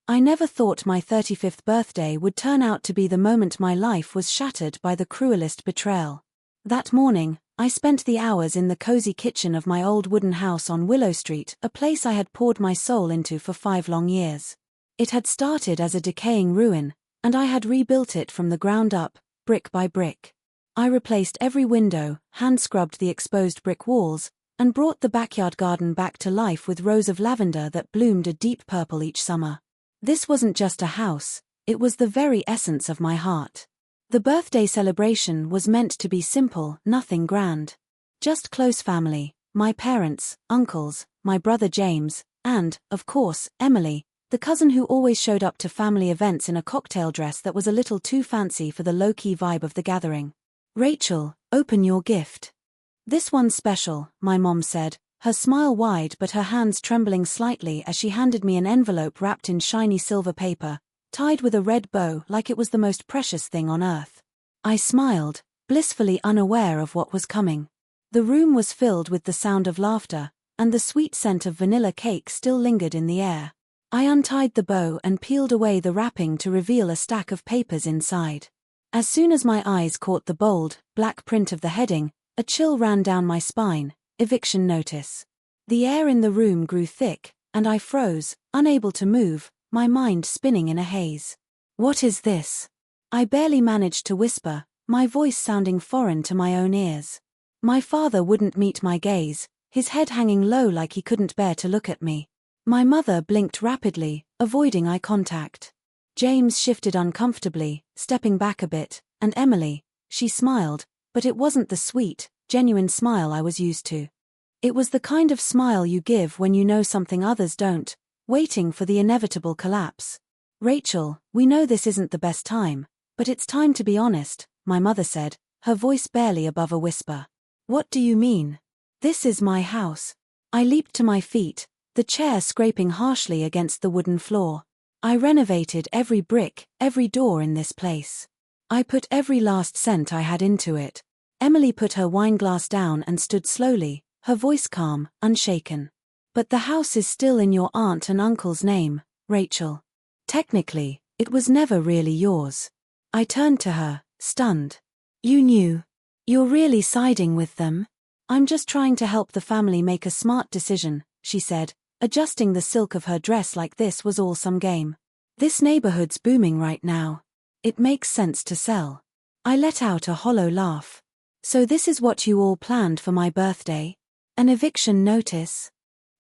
I never thought my 35th birthday would turn out to be the moment my life was shattered by the cruelest betrayal. That morning, I spent the hours in the cozy kitchen of my old wooden house on Willow Street, a place I had poured my soul into for 5 long years. It had started as a decaying ruin, and I had rebuilt it from the ground up, brick by brick. I replaced every window, hand-scrubbed the exposed brick walls, and brought the backyard garden back to life with rows of lavender that bloomed a deep purple each summer. This wasn't just a house, it was the very essence of my heart. The birthday celebration was meant to be simple, nothing grand. Just close family, my parents, uncles, my brother James, and, of course, Emily, the cousin who always showed up to family events in a cocktail dress that was a little too fancy for the low-key vibe of the gathering. "Rachel, open your gift. This one's special," my mom said, her smile wide but her hands trembling slightly as she handed me an envelope wrapped in shiny silver paper, tied with a red bow like it was the most precious thing on earth. I smiled, blissfully unaware of what was coming. The room was filled with the sound of laughter, and the sweet scent of vanilla cake still lingered in the air. I untied the bow and peeled away the wrapping to reveal a stack of papers inside. As soon as my eyes caught the bold, black print of the heading, a chill ran down my spine. Eviction notice. The air in the room grew thick, and I froze, unable to move, my mind spinning in a haze. "What is this?" I barely managed to whisper, my voice sounding foreign to my own ears. My father wouldn't meet my gaze, his head hanging low like he couldn't bear to look at me. My mother blinked rapidly, avoiding eye contact. James shifted uncomfortably, stepping back a bit, and Emily, she smiled, but it wasn't the sweet, genuine smile I was used to. It was the kind of smile you give when you know something others don't, waiting for the inevitable collapse. "Rachel, we know this isn't the best time, but it's time to be honest," my mother said, her voice barely above a whisper. "What do you mean? This is my house." I leaped to my feet, the chair scraping harshly against the wooden floor. "I renovated every brick, every door in this place. I put every last cent I had into it." Emily put her wineglass down and stood slowly, her voice calm, unshaken. "But the house is still in your aunt and uncle's name, Rachel. Technically, it was never really yours." I turned to her, stunned. "You knew? You're really siding with them?" "I'm just trying to help the family make a smart decision," she said, adjusting the silk of her dress like this was all some game. "This neighborhood's booming right now. It makes sense to sell." I let out a hollow laugh. "So this is what you all planned for my birthday? An eviction notice?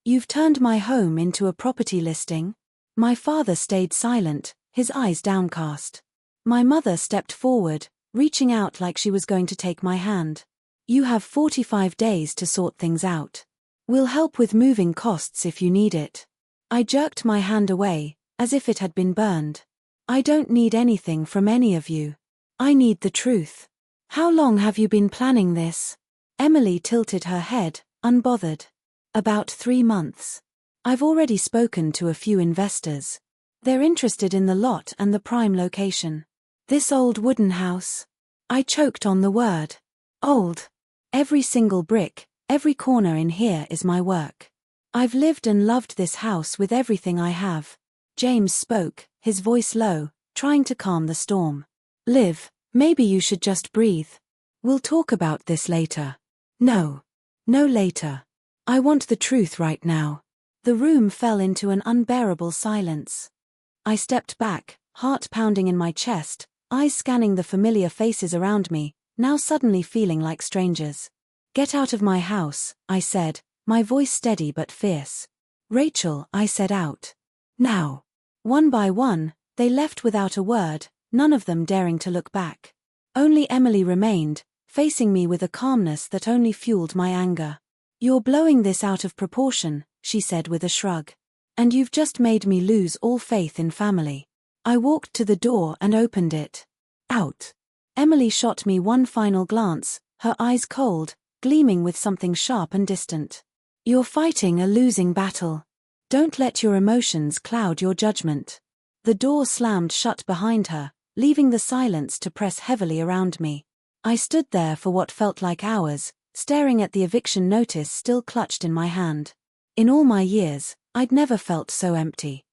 You've turned my home into a property listing?" My father stayed silent, his eyes downcast. My mother stepped forward, reaching out like she was going to take my hand. "You have 45 days to sort things out. We'll help with moving costs if you need it." I jerked my hand away, as if it had been burned. "I don't need anything from any of you. I need the truth. How long have you been planning this?" Emily tilted her head, unbothered. "About 3 months. I've already spoken to a few investors. They're interested in the lot and the prime location. This old wooden house." I choked on the word. "Old. Every single brick, every corner in here is my work. I've lived and loved this house with everything I have." James spoke, his voice low, trying to calm the storm. "Liv, maybe you should just breathe. We'll talk about this later." "No. No later. I want the truth right now." The room fell into an unbearable silence. I stepped back, heart pounding in my chest, eyes scanning the familiar faces around me, now suddenly feeling like strangers. "Get out of my house," I said, my voice steady but fierce. "Rachel," I said out. "Now." One by one, they left without a word, none of them daring to look back. Only Emily remained, facing me with a calmness that only fueled my anger. "You're blowing this out of proportion," she said with a shrug. "And you've just made me lose all faith in family." I walked to the door and opened it. "Out." Emily shot me one final glance, her eyes cold, gleaming with something sharp and distant. "You're fighting a losing battle. Don't let your emotions cloud your judgment." The door slammed shut behind her, leaving the silence to press heavily around me. I stood there for what felt like hours, staring at the eviction notice still clutched in my hand. In all my years, I'd never felt so empty.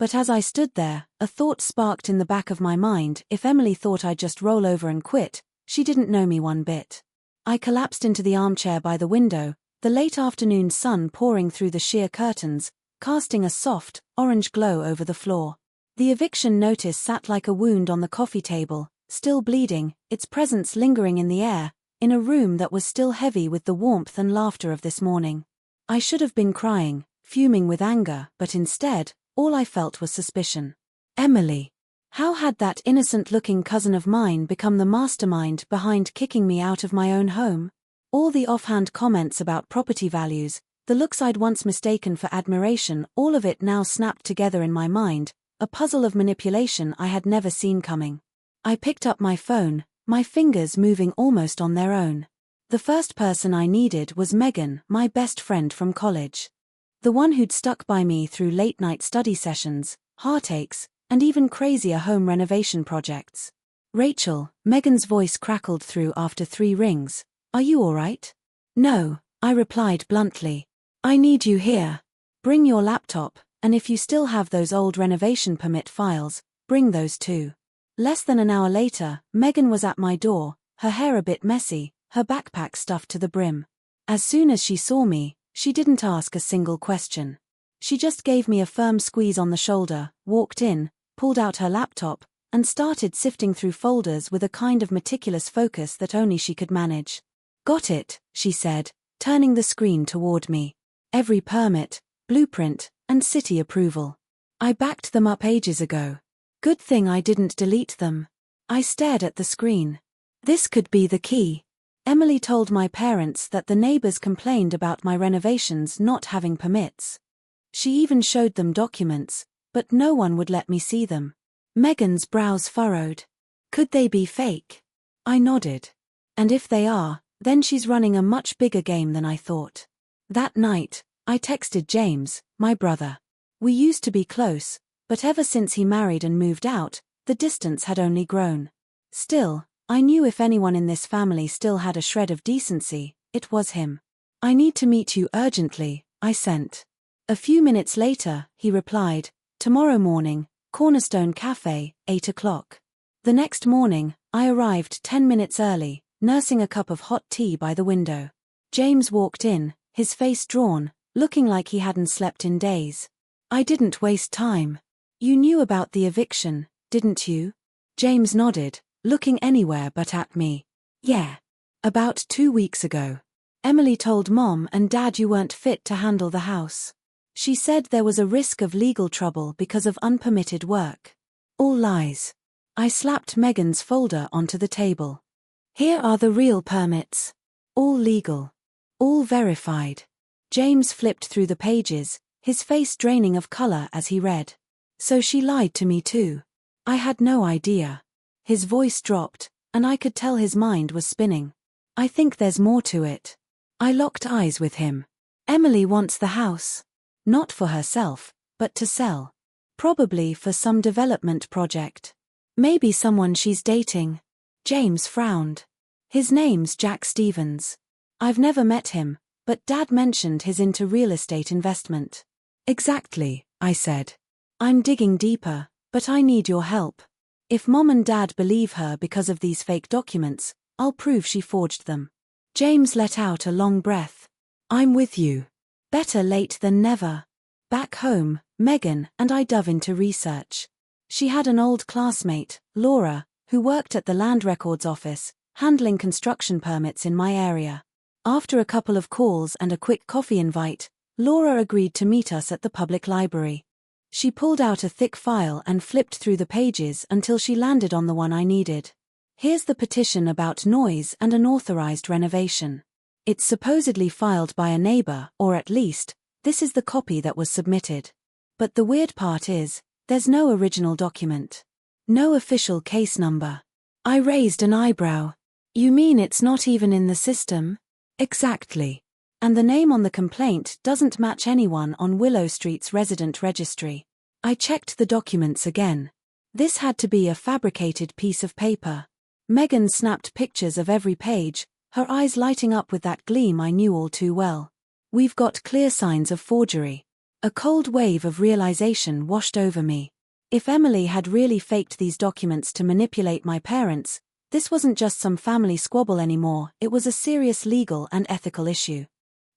But as I stood there, a thought sparked in the back of my mind. If Emily thought I'd just roll over and quit, she didn't know me one bit. I collapsed into the armchair by the window, the late afternoon sun pouring through the sheer curtains, casting a soft, orange glow over the floor. The eviction notice sat like a wound on the coffee table, still bleeding, its presence lingering in the air, in a room that was still heavy with the warmth and laughter of this morning. I should have been crying, fuming with anger, but instead, all I felt was suspicion. Emily. How had that innocent-looking cousin of mine become the mastermind behind kicking me out of my own home? All the offhand comments about property values, the looks I'd once mistaken for admiration, all of it now snapped together in my mind, a puzzle of manipulation I had never seen coming. I picked up my phone, my fingers moving almost on their own. The first person I needed was Megan, my best friend from college. The one who'd stuck by me through late-night study sessions, heartaches, and even crazier home renovation projects. Rachel, Megan's voice crackled through after 3 rings. Are you all right? No, I replied bluntly. I need you here. Bring your laptop, and if you still have those old renovation permit files, bring those too. Less than an hour later, Megan was at my door, her hair a bit messy, her backpack stuffed to the brim. As soon as she saw me, she didn't ask a single question. She just gave me a firm squeeze on the shoulder, walked in, pulled out her laptop, and started sifting through folders with a kind of meticulous focus that only she could manage. Got it, she said, turning the screen toward me. Every permit, blueprint, and city approval. I backed them up ages ago. Good thing I didn't delete them. I stared at the screen. This could be the key. Emily told my parents that the neighbors complained about my renovations not having permits. She even showed them documents, but no one would let me see them. Megan's brows furrowed. Could they be fake? I nodded. And if they are, then she's running a much bigger game than I thought. That night, I texted James, my brother. We used to be close, but ever since he married and moved out, the distance had only grown. Still, I knew if anyone in this family still had a shred of decency, it was him. I need to meet you urgently, I sent. A few minutes later, he replied, tomorrow morning, Cornerstone Cafe, 8 o'clock. The next morning, I arrived 10 minutes early, nursing a cup of hot tea by the window. James walked in, his face drawn, looking like he hadn't slept in days. I didn't waste time. You knew about the eviction, didn't you? James nodded, looking anywhere but at me. Yeah. About 2 weeks ago. Emily told Mom and Dad you weren't fit to handle the house. She said there was a risk of legal trouble because of unpermitted work. All lies. I slapped Megan's folder onto the table. Here are the real permits. All legal. All verified. James flipped through the pages, his face draining of color as he read. So she lied to me too. I had no idea. His voice dropped, and I could tell his mind was spinning. I think there's more to it. I locked eyes with him. Emily wants the house. Not for herself, but to sell. Probably for some development project. Maybe someone she's dating. James frowned. His name's Jack Stevens. I've never met him, but Dad mentioned he's into real estate investment. Exactly, I said. I'm digging deeper, but I need your help. If Mom and Dad believe her because of these fake documents, I'll prove she forged them. James let out a long breath. I'm with you. Better late than never. Back home, Megan and I dove into research. She had an old classmate, Laura, who worked at the land records office, handling construction permits in my area. After a couple of calls and a quick coffee invite, Laura agreed to meet us at the public library. She pulled out a thick file and flipped through the pages until she landed on the one I needed. Here's the petition about noise and unauthorized renovation. It's supposedly filed by a neighbor, or at least, this is the copy that was submitted. But the weird part is, there's no original document. No official case number. I raised an eyebrow. You mean it's not even in the system? Exactly. And the name on the complaint doesn't match anyone on Willow Street's resident registry. I checked the documents again. This had to be a fabricated piece of paper. Megan snapped pictures of every page, her eyes lighting up with that gleam I knew all too well. We've got clear signs of forgery. A cold wave of realization washed over me. If Emily had really faked these documents to manipulate my parents, this wasn't just some family squabble anymore, it was a serious legal and ethical issue.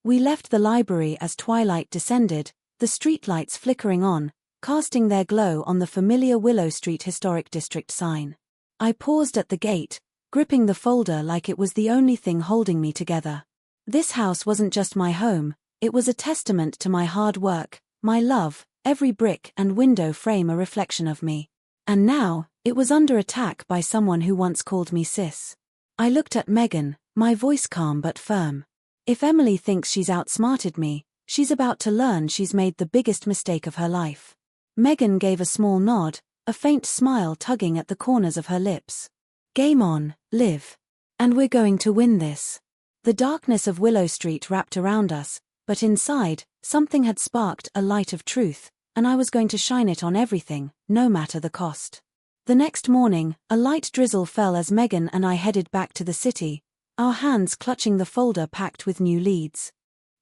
We left the library as twilight descended, the streetlights flickering on, casting their glow on the familiar Willow Street Historic District sign. I paused at the gate, gripping the folder like it was the only thing holding me together. This house wasn't just my home, it was a testament to my hard work, my love, every brick and window frame a reflection of me. And now, it was under attack by someone who once called me sis. I looked at Megan, my voice calm but firm. If Emily thinks she's outsmarted me, she's about to learn she's made the biggest mistake of her life. Megan gave a small nod, a faint smile tugging at the corners of her lips. Game on, Liv. And we're going to win this. The darkness of Willow Street wrapped around us, but inside, something had sparked a light of truth, and I was going to shine it on everything, no matter the cost. The next morning, a light drizzle fell as Megan and I headed back to the city, our hands clutching the folder packed with new leads.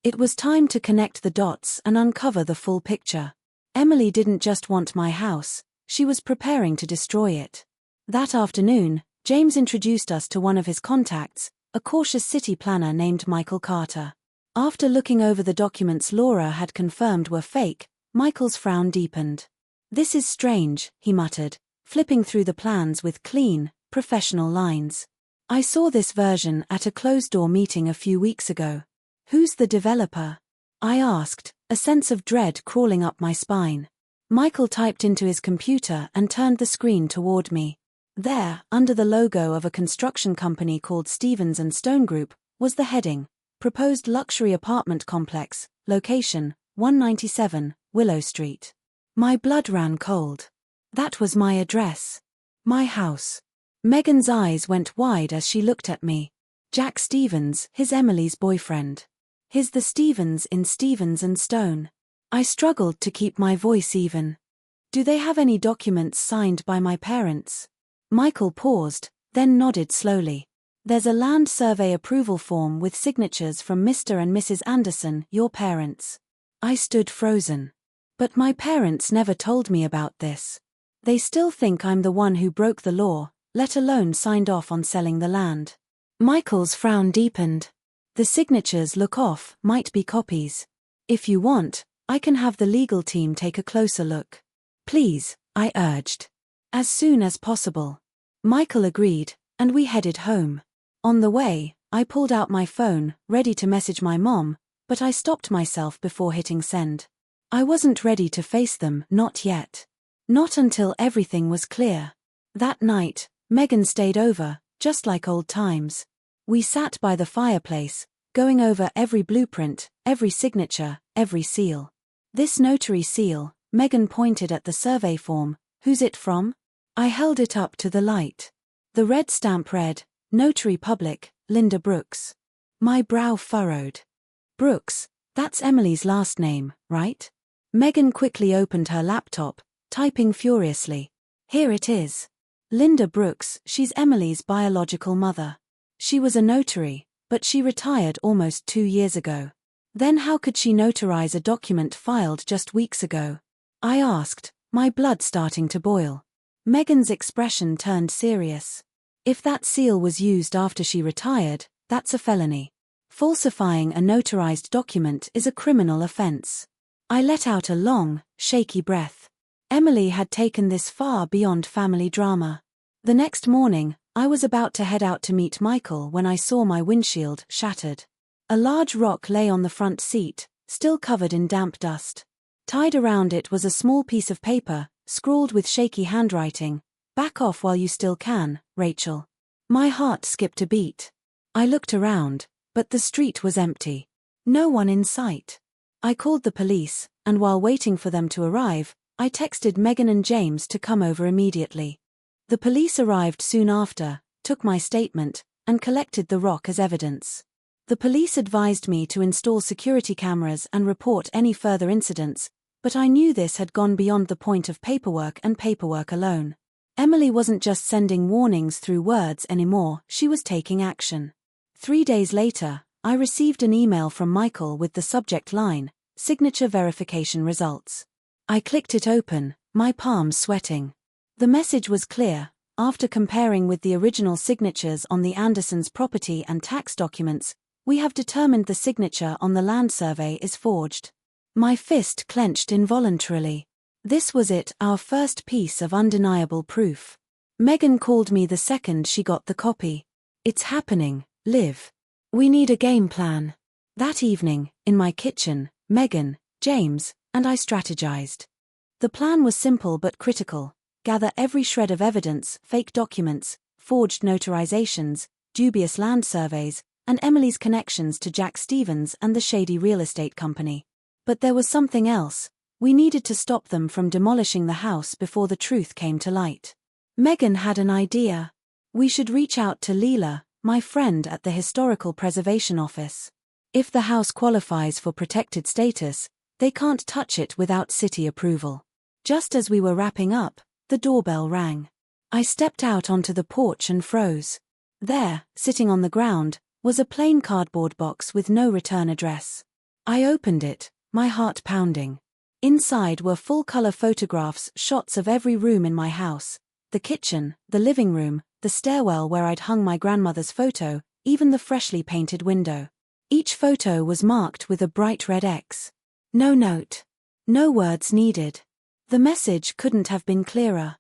It was time to connect the dots and uncover the full picture. Emily didn't just want my house, she was preparing to destroy it. That afternoon, James introduced us to one of his contacts, a cautious city planner named Michael Carter. After looking over the documents Laura had confirmed were fake, Michael's frown deepened. "This is strange," he muttered, flipping through the plans with clean, professional lines. "I saw this version at a closed-door meeting a few weeks ago. Who's the developer?" I asked, a sense of dread crawling up my spine. Michael typed into his computer and turned the screen toward me. There, under the logo of a construction company called Stevens & Stone Group, was the heading, Proposed Luxury Apartment Complex, Location, 197, Willow Street. My blood ran cold. That was my address. My house. Megan's eyes went wide as she looked at me. Jack Stevens, his Emily's boyfriend. He's the Stevens in Stevens & Stone. I struggled to keep my voice even. "Do they have any documents signed by my parents?" Michael paused, then nodded slowly. "There's a land survey approval form with signatures from Mr. and Mrs. Anderson, your parents." I stood frozen. But my parents never told me about this. They still think I'm the one who broke the law, let alone signed off on selling the land. Michael's frown deepened. "The signatures look off, might be copies. If you want, I can have the legal team take a closer look." "Please," I urged. "As soon as possible." Michael agreed, and we headed home. On the way, I pulled out my phone, ready to message my mom, but I stopped myself before hitting send. I wasn't ready to face them, not yet. Not until everything was clear. That night, Megan stayed over, just like old times. We sat by the fireplace, going over every blueprint, every signature, every seal. "This notary seal," Megan pointed at the survey form, "who's it from?" I held it up to the light. The red stamp read, "Notary Public, Linda Brooks." My brow furrowed. "Brooks, that's Emily's last name, right?" Megan quickly opened her laptop, typing furiously. "Here it is. Linda Brooks, she's Emily's biological mother. She was a notary, but she retired almost 2 years ago. Then how could she notarize a document filed just weeks ago?" I asked, my blood starting to boil. Megan's expression turned serious. "If that seal was used after she retired, that's a felony. Falsifying a notarized document is a criminal offense." I let out a long, shaky breath. Emily had taken this far beyond family drama. The next morning, I was about to head out to meet Michael when I saw my windshield shattered. A large rock lay on the front seat, still covered in damp dust. Tied around it was a small piece of paper, scrawled with shaky handwriting, "Back off while you still can, Rachel." My heart skipped a beat. I looked around, but the street was empty. No one in sight. I called the police, and while waiting for them to arrive, I texted Megan and James to come over immediately. The police arrived soon after, took my statement, and collected the rock as evidence. The police advised me to install security cameras and report any further incidents, but I knew this had gone beyond the point of paperwork and paperwork alone. Emily wasn't just sending warnings through words anymore, she was taking action. 3 days later, I received an email from Michael with the subject line, Signature verification results. I clicked it open, my palms sweating. The message was clear. After comparing with the original signatures on the Andersons' property and tax documents, we have determined the signature on the land survey is forged. My fist clenched involuntarily. This was it, our first piece of undeniable proof. Megan called me the second she got the copy. It's happening, Liv. We need a game plan. That evening, in my kitchen, Megan, James, and I strategized. The plan was simple but critical. Gather every shred of evidence, fake documents, forged notarizations, dubious land surveys, and Emily's connections to Jack Stevens and the shady real estate company. But there was something else. We needed to stop them from demolishing the house before the truth came to light. Megan had an idea. We should reach out to Leela, my friend at the Historical Preservation Office. If the house qualifies for protected status, they can't touch it without city approval. Just as we were wrapping up, the doorbell rang. I stepped out onto the porch and froze. There, sitting on the ground, was a plain cardboard box with no return address. I opened it, my heart pounding. Inside were full-color photographs, shots of every room in my house. The kitchen, the living room, the stairwell where I'd hung my grandmother's photo, even the freshly painted window. Each photo was marked with a bright red X. No note. No words needed. The message couldn't have been clearer.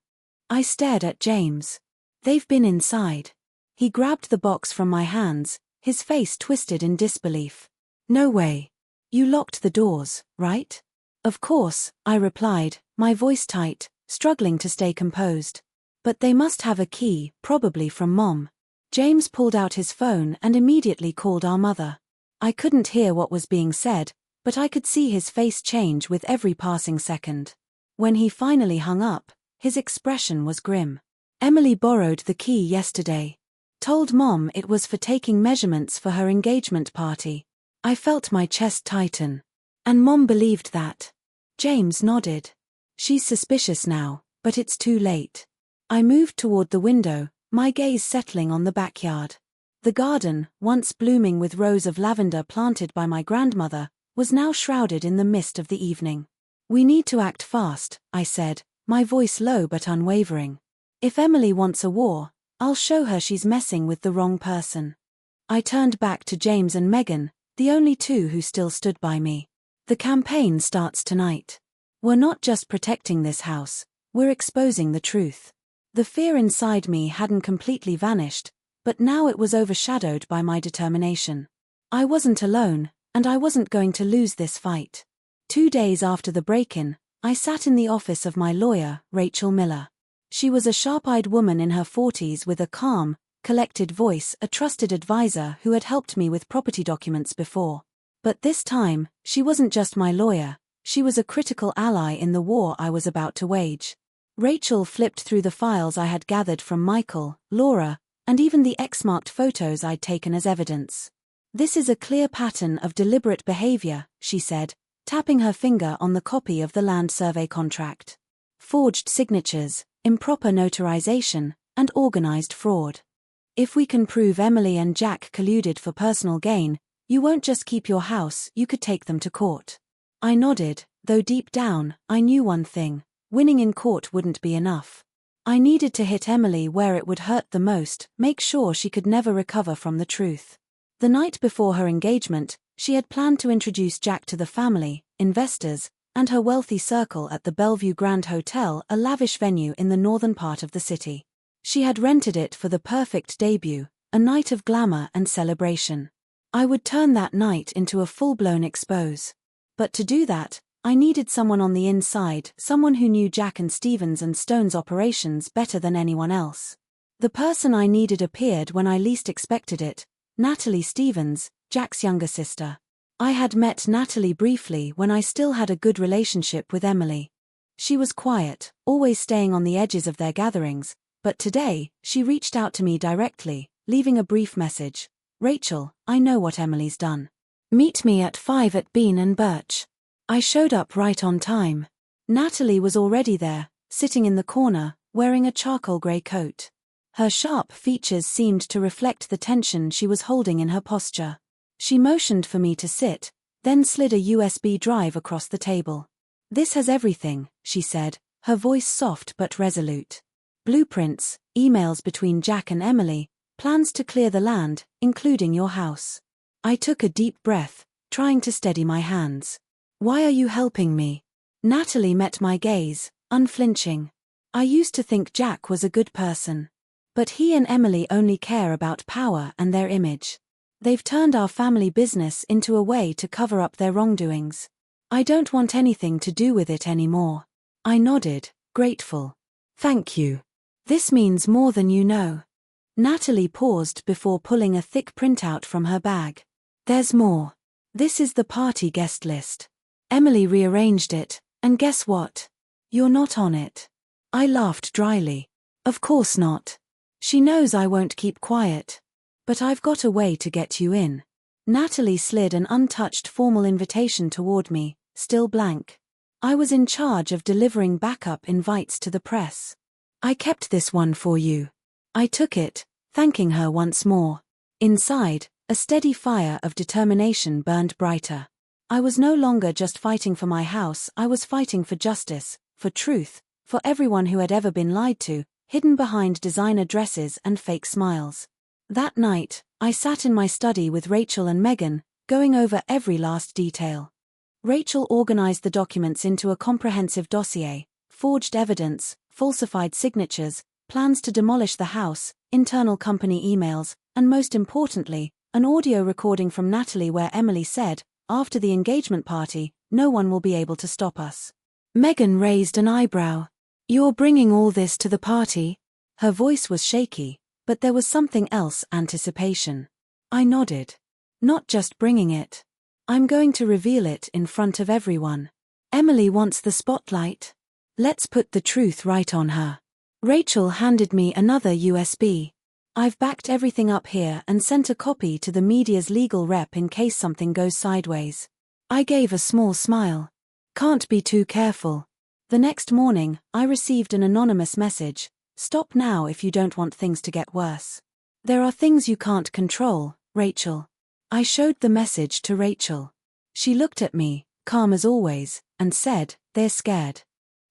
I stared at James. They've been inside. He grabbed the box from my hands, his face twisted in disbelief. No way. You locked the doors, right? Of course, I replied, my voice tight, struggling to stay composed. But they must have a key, probably from Mom. James pulled out his phone and immediately called our mother. I couldn't hear what was being said, but I could see his face change with every passing second. When he finally hung up, his expression was grim. Emily borrowed the key yesterday. Told Mom it was for taking measurements for her engagement party. I felt my chest tighten. And Mom believed that. James nodded. She's suspicious now, but it's too late. I moved toward the window, my gaze settling on the backyard. The garden, once blooming with rows of lavender planted by my grandmother, was now shrouded in the mist of the evening. We need to act fast, I said, my voice low but unwavering. If Emily wants a war, I'll show her she's messing with the wrong person. I turned back to James and Megan, the only two who still stood by me. The campaign starts tonight. We're not just protecting this house, we're exposing the truth. The fear inside me hadn't completely vanished, but now it was overshadowed by my determination. I wasn't alone, and I wasn't going to lose this fight. 2 days after the break-in, I sat in the office of my lawyer, Rachel Miller. She was a sharp-eyed woman in her 40s with a calm, collected voice, a trusted advisor who had helped me with property documents before. But this time, she wasn't just my lawyer, she was a critical ally in the war I was about to wage. Rachel flipped through the files I had gathered from Michael, Laura, and even the X-marked photos I'd taken as evidence. This is a clear pattern of deliberate behavior, she said, tapping her finger on the copy of the land survey contract. Forged signatures, improper notarization, and organized fraud. If we can prove Emily and Jack colluded for personal gain, you won't just keep your house, you could take them to court. I nodded, though deep down, I knew one thing, winning in court wouldn't be enough. I needed to hit Emily where it would hurt the most, make sure she could never recover from the truth. The night before her engagement, she had planned to introduce Jack to the family, investors, and her wealthy circle at the Bellevue Grand Hotel, a lavish venue in the northern part of the city. She had rented it for the perfect debut, a night of glamour and celebration. I would turn that night into a full-blown expose. But to do that, I needed someone on the inside, someone who knew Jack and Stevens and Stone's operations better than anyone else. The person I needed appeared when I least expected it, Natalie Stevens, Jack's younger sister. I had met Natalie briefly when I still had a good relationship with Emily. She was quiet, always staying on the edges of their gatherings, but today, she reached out to me directly, leaving a brief message. Rachel, I know what Emily's done. Meet me at 5 at Bean and Birch. I showed up right on time. Natalie was already there, sitting in the corner, wearing a charcoal grey coat. Her sharp features seemed to reflect the tension she was holding in her posture. She motioned for me to sit, then slid a USB drive across the table. "This has everything," she said, her voice soft but resolute. "Blueprints, emails between Jack and Emily, plans to clear the land, including your house." I took a deep breath, trying to steady my hands. "Why are you helping me?" Natalie met my gaze, unflinching. "I used to think Jack was a good person. But he and Emily only care about power and their image. They've turned our family business into a way to cover up their wrongdoings. I don't want anything to do with it anymore." I nodded, grateful. "Thank you. This means more than you know." Natalie paused before pulling a thick printout from her bag. "There's more. This is the party guest list. Emily rearranged it, and guess what? You're not on it." I laughed dryly. "Of course not. She knows I won't keep quiet. But I've got a way to get you in." Natalie slid an untouched formal invitation toward me, still blank. I was in charge of delivering backup invites to the press. "I kept this one for you." I took it, thanking her once more. Inside, a steady fire of determination burned brighter. I was no longer just fighting for my house, I was fighting for justice, for truth, for everyone who had ever been lied to, hidden behind designer dresses and fake smiles. That night, I sat in my study with Rachel and Megan, going over every last detail. Rachel organized the documents into a comprehensive dossier: forged evidence, falsified signatures, plans to demolish the house, internal company emails, and most importantly, an audio recording from Natalie where Emily said, "After the engagement party, no one will be able to stop us." Megan raised an eyebrow. "You're bringing all this to the party?" Her voice was shaky, but there was something else: anticipation. I nodded. "Not just bringing it. I'm going to reveal it in front of everyone. Emily wants the spotlight. Let's put the truth right on her." Rachel handed me another USB. "I've backed everything up here and sent a copy to the media's legal rep in case something goes sideways." I gave a small smile. "Can't be too careful." The next morning, I received an anonymous message: "Stop now if you don't want things to get worse. There are things you can't control, Rachel." I showed the message to Rachel. She looked at me, calm as always, and said, "They're scared.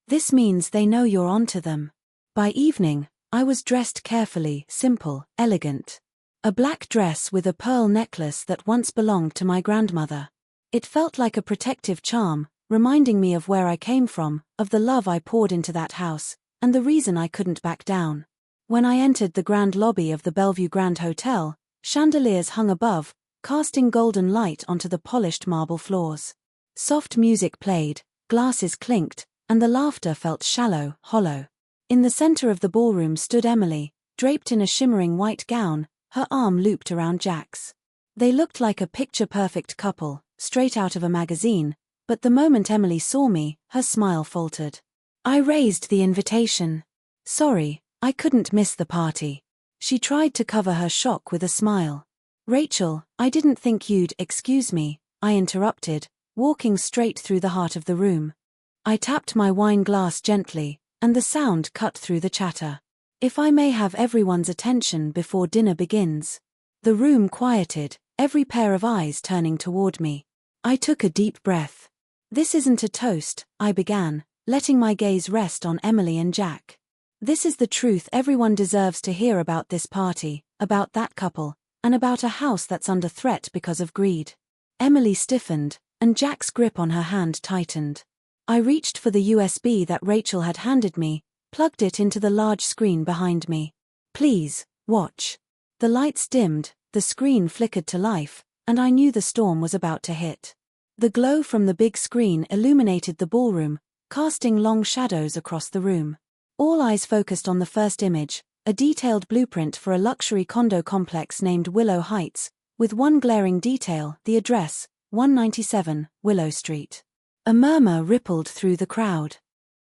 This means they know you're onto them." By evening, I was dressed carefully, simple, elegant. A black dress with a pearl necklace that once belonged to my grandmother. It felt like a protective charm, reminding me of where I came from, of the love I poured into that house, and the reason I couldn't back down. When I entered the grand lobby of the Bellevue Grand Hotel, chandeliers hung above, casting golden light onto the polished marble floors. Soft music played, glasses clinked, and the laughter felt shallow, hollow. In the center of the ballroom stood Emily, draped in a shimmering white gown, her arm looped around Jack's. They looked like a picture-perfect couple, straight out of a magazine, but the moment Emily saw me, her smile faltered. I raised the invitation. "Sorry, I couldn't miss the party." She tried to cover her shock with a smile. "Rachel, I didn't think you'd—" "Excuse me," I interrupted, walking straight through the heart of the room. I tapped my wine glass gently, and the sound cut through the chatter. "If I may have everyone's attention before dinner begins." The room quieted, every pair of eyes turning toward me. I took a deep breath. "This isn't a toast," I began, letting my gaze rest on Emily and Jack. "This is the truth everyone deserves to hear about this party, about that couple, and about a house that's under threat because of greed." Emily stiffened, and Jack's grip on her hand tightened. I reached for the USB that Rachel had handed me, plugged it into the large screen behind me. "Please, watch." The lights dimmed, the screen flickered to life, and I knew the storm was about to hit. The glow from the big screen illuminated the ballroom, casting long shadows across the room. All eyes focused on the first image, a detailed blueprint for a luxury condo complex named Willow Heights, with one glaring detail: the address, 197, Willow Street. A murmur rippled through the crowd.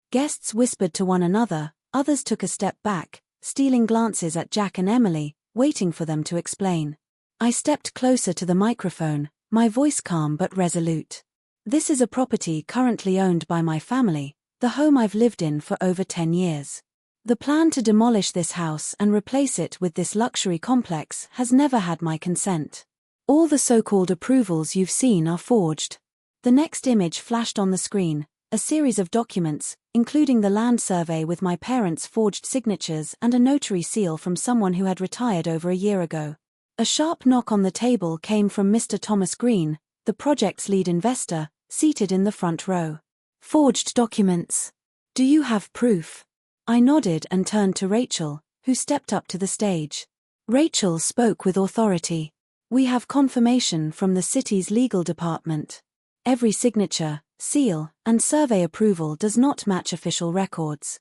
Guests whispered to one another, others took a step back, stealing glances at Jack and Emily, waiting for them to explain. I stepped closer to the microphone, my voice calm but resolute. "This is a property currently owned by my family, the home I've lived in for over 10 years. The plan to demolish this house and replace it with this luxury complex has never had my consent. All the so-called approvals you've seen are forged. The next image flashed on the screen, a series of documents, including the land survey with my parents' forged signatures and a notary seal from someone who had retired over a year ago. A sharp knock on the table came from Mr. Thomas Green, the project's lead investor, seated in the front row. Forged documents. Do you have proof? I nodded and turned to Rachel, who stepped up to the stage. Rachel spoke with authority. We have confirmation from the city's legal department. Every signature, seal, and survey approval does not match official records.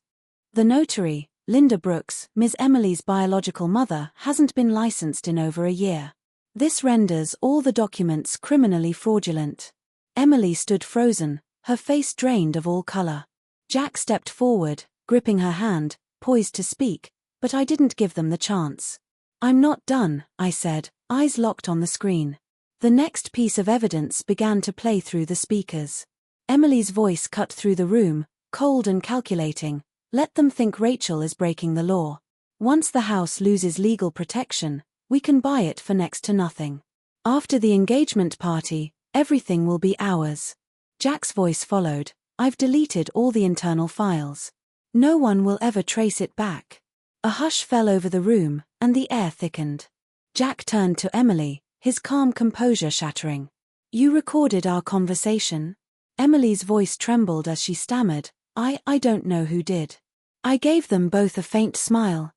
The notary, Linda Brooks, Ms. Emily's biological mother, hasn't been licensed in over a year. This renders all the documents criminally fraudulent. Emily stood frozen, her face drained of all color. Jack stepped forward, gripping her hand, poised to speak, but I didn't give them the chance. I'm not done, I said, eyes locked on the screen. The next piece of evidence began to play through the speakers. Emily's voice cut through the room, cold and calculating. Let them think Rachel is breaking the law. Once the house loses legal protection, we can buy it for next to nothing. After the engagement party, everything will be ours. Jack's voice followed. I've deleted all the internal files. No one will ever trace it back. A hush fell over the room, and the air thickened. Jack turned to Emily, his calm composure shattering. You recorded our conversation? Emily's voice trembled as she stammered, I don't know who did. I gave them both a faint smile.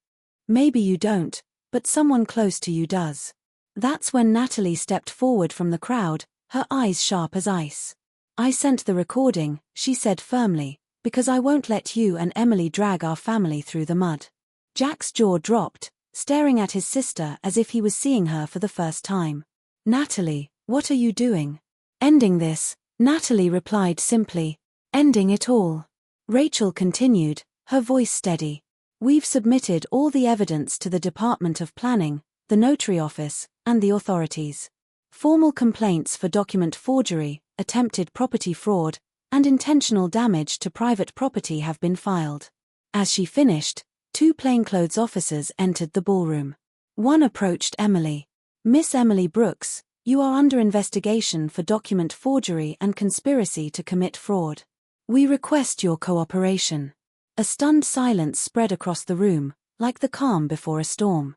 Maybe you don't, but someone close to you does. That's when Natalie stepped forward from the crowd, her eyes sharp as ice. I sent the recording, she said firmly, because I won't let you and Emily drag our family through the mud. Jack's jaw dropped, staring at his sister as if he was seeing her for the first time. Natalie, what are you doing? Ending this, Natalie replied simply. Ending it all. Rachel continued, her voice steady. We've submitted all the evidence to the Department of Planning, the Notary Office, and the authorities. Formal complaints for document forgery, attempted property fraud, and intentional damage to private property have been filed. As she finished, 2 plainclothes officers entered the ballroom. One approached Emily. Miss Emily Brooks, you are under investigation for document forgery and conspiracy to commit fraud. We request your cooperation. A stunned silence spread across the room, like the calm before a storm.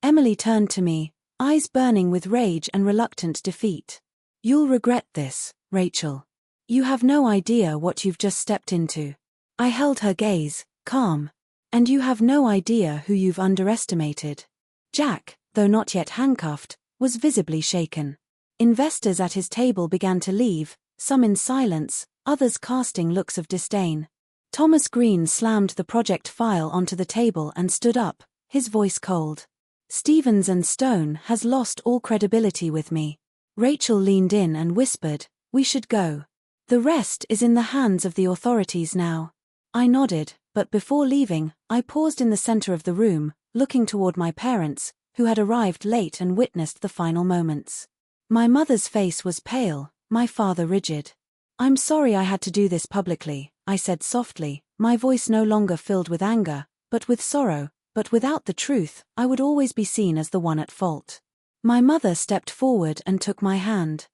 Emily turned to me, eyes burning with rage and reluctant defeat. You'll regret this, Rachel. You have no idea what you've just stepped into. I held her gaze, calm. And you have no idea who you've underestimated. Jack, though not yet handcuffed, was visibly shaken. Investors at his table began to leave, some in silence, others casting looks of disdain. Thomas Green slammed the project file onto the table and stood up, his voice cold. Stevens and Stone has lost all credibility with me. Rachel leaned in and whispered, we should go. The rest is in the hands of the authorities now. I nodded, but before leaving, I paused in the center of the room, looking toward my parents, who had arrived late and witnessed the final moments. My mother's face was pale, my father rigid. I'm sorry I had to do this publicly, I said softly, my voice no longer filled with anger, but with sorrow, but without the truth, I would always be seen as the one at fault. My mother stepped forward and took my hand.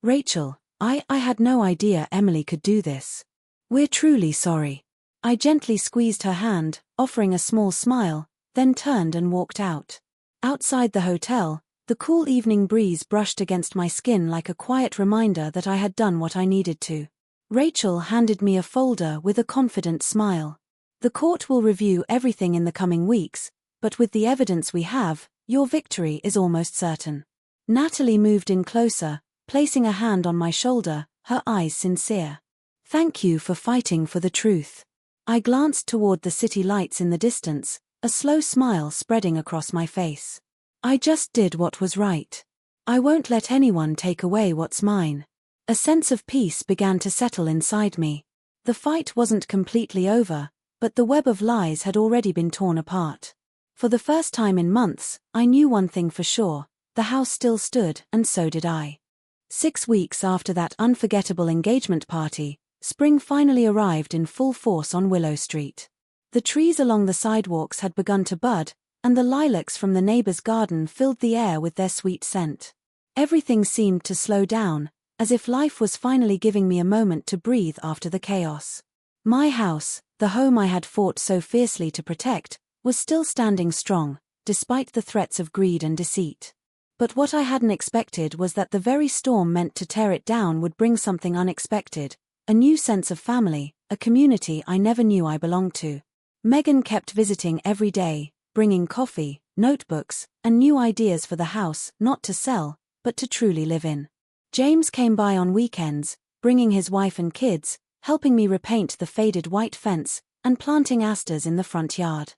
Rachel, I had no idea Emily could do this. We're truly sorry. I gently squeezed her hand, offering a small smile, then turned and walked out. Outside the hotel, the cool evening breeze brushed against my skin like a quiet reminder that I had done what I needed to. Rachel handed me a folder with a confident smile. The court will review everything in the coming weeks, but with the evidence we have, your victory is almost certain. Natalie moved in closer, placing a hand on my shoulder, her eyes sincere. Thank you for fighting for the truth. I glanced toward the city lights in the distance, a slow smile spreading across my face. I just did what was right. I won't let anyone take away what's mine. A sense of peace began to settle inside me. The fight wasn't completely over, but the web of lies had already been torn apart. For the first time in months, I knew one thing for sure, the house still stood, and so did I. 6 weeks after that unforgettable engagement party, spring finally arrived in full force on Willow Street. The trees along the sidewalks had begun to bud, and the lilacs from the neighbor's garden filled the air with their sweet scent. Everything seemed to slow down, as if life was finally giving me a moment to breathe after the chaos. My house, the home I had fought so fiercely to protect, was still standing strong, despite the threats of greed and deceit. But what I hadn't expected was that the very storm meant to tear it down would bring something unexpected, a new sense of family, a community I never knew I belonged to. Megan kept visiting every day, bringing coffee, notebooks, and new ideas for the house, not to sell, but to truly live in. James came by on weekends, bringing his wife and kids, helping me repaint the faded white fence, and planting asters in the front yard.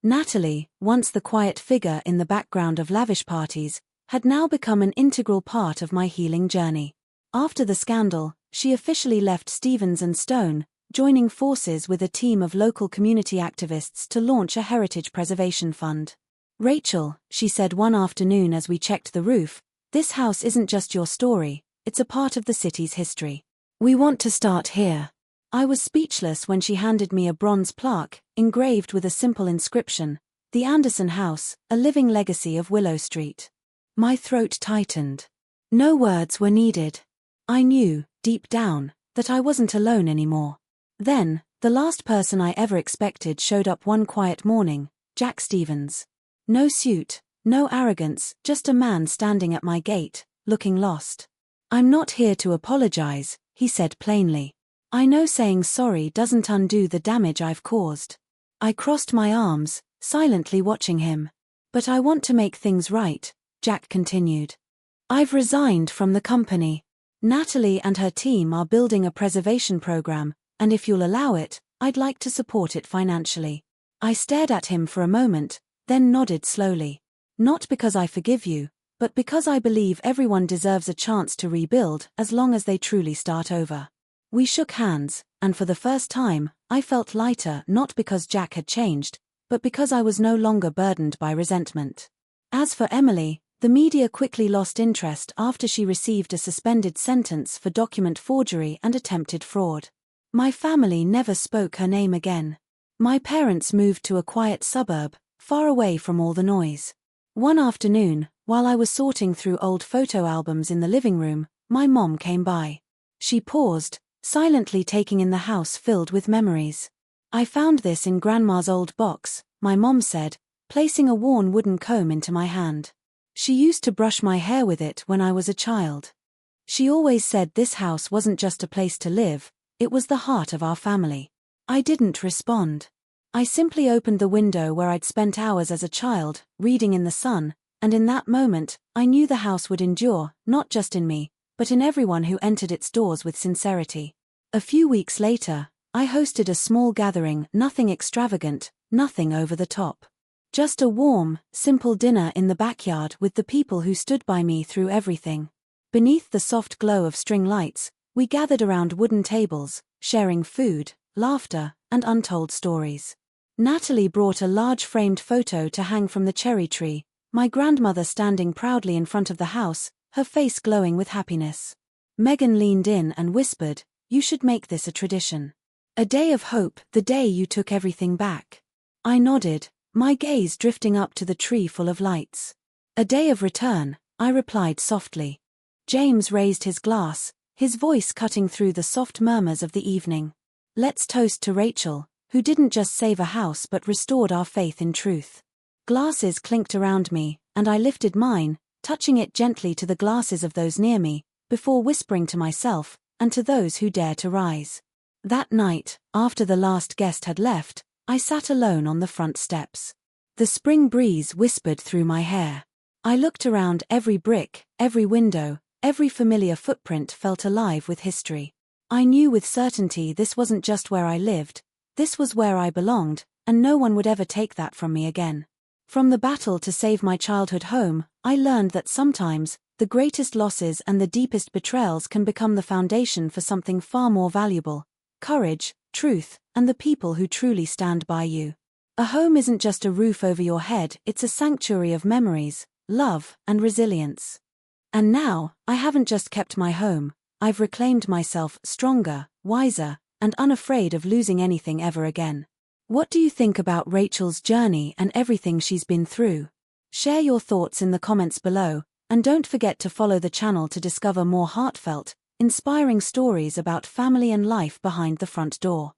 Natalie, once the quiet figure in the background of lavish parties, had now become an integral part of my healing journey. After the scandal, she officially left Stevens & Stone, joining forces with a team of local community activists to launch a heritage preservation fund. "Rachel," she said one afternoon as we checked the roof, "this house isn't just your story, it's a part of the city's history. We want to start here." I was speechless when she handed me a bronze plaque, engraved with a simple inscription, "The Anderson House, a living legacy of Willow Street." My throat tightened. No words were needed. I knew, deep down, that I wasn't alone anymore. Then, the last person I ever expected showed up one quiet morning, Jack Stevens. No suit, no arrogance, just a man standing at my gate, looking lost. "I'm not here to apologize," he said plainly. "I know saying sorry doesn't undo the damage I've caused." I crossed my arms, silently watching him. "But I want to make things right," Jack continued. "I've resigned from the company. Natalie and her team are building a preservation program, and if you'll allow it, I'd like to support it financially." I stared at him for a moment, then nodded slowly. "Not because I forgive you, but because I believe everyone deserves a chance to rebuild as long as they truly start over." We shook hands, and for the first time, I felt lighter, not because Jack had changed, but because I was no longer burdened by resentment. As for Emily, the media quickly lost interest after she received a suspended sentence for document forgery and attempted fraud. My family never spoke her name again. My parents moved to a quiet suburb, far away from all the noise. One afternoon, while I was sorting through old photo albums in the living room, my mom came by. She paused, silently taking in the house filled with memories. "I found this in Grandma's old box," my mom said, placing a worn wooden comb into my hand. "She used to brush my hair with it when I was a child. She always said this house wasn't just a place to live, it was the heart of our family." I didn't respond. I simply opened the window where I'd spent hours as a child, reading in the sun, and in that moment, I knew the house would endure, not just in me, but in everyone who entered its doors with sincerity. A few weeks later, I hosted a small gathering, nothing extravagant, nothing over the top. Just a warm, simple dinner in the backyard with the people who stood by me through everything. Beneath the soft glow of string lights, we gathered around wooden tables, sharing food, laughter, and untold stories. Natalie brought a large framed photo to hang from the cherry tree, my grandmother standing proudly in front of the house, her face glowing with happiness. Megan leaned in and whispered, "You should make this a tradition. A day of hope, the day you took everything back." I nodded, my gaze drifting up to the tree full of lights. "A day of return," I replied softly. James raised his glass, his voice cutting through the soft murmurs of the evening. "Let's toast to Rachel, who didn't just save a house but restored our faith in truth." Glasses clinked around me, and I lifted mine, touching it gently to the glasses of those near me, before whispering to myself, and to those who dare to rise. That night, after the last guest had left, I sat alone on the front steps. The spring breeze whispered through my hair. I looked around. Every brick, every window, every familiar footprint felt alive with history. I knew with certainty this wasn't just where I lived, this was where I belonged, and no one would ever take that from me again. From the battle to save my childhood home, I learned that sometimes, the greatest losses and the deepest betrayals can become the foundation for something far more valuable: courage, truth, and the people who truly stand by you. A home isn't just a roof over your head, it's a sanctuary of memories, love, and resilience. And now, I haven't just kept my home, I've reclaimed myself stronger, wiser, and unafraid of losing anything ever again. What do you think about Rachel's journey and everything she's been through? Share your thoughts in the comments below, And don't forget to follow the channel to discover more heartfelt, inspiring stories about family and life behind the front door.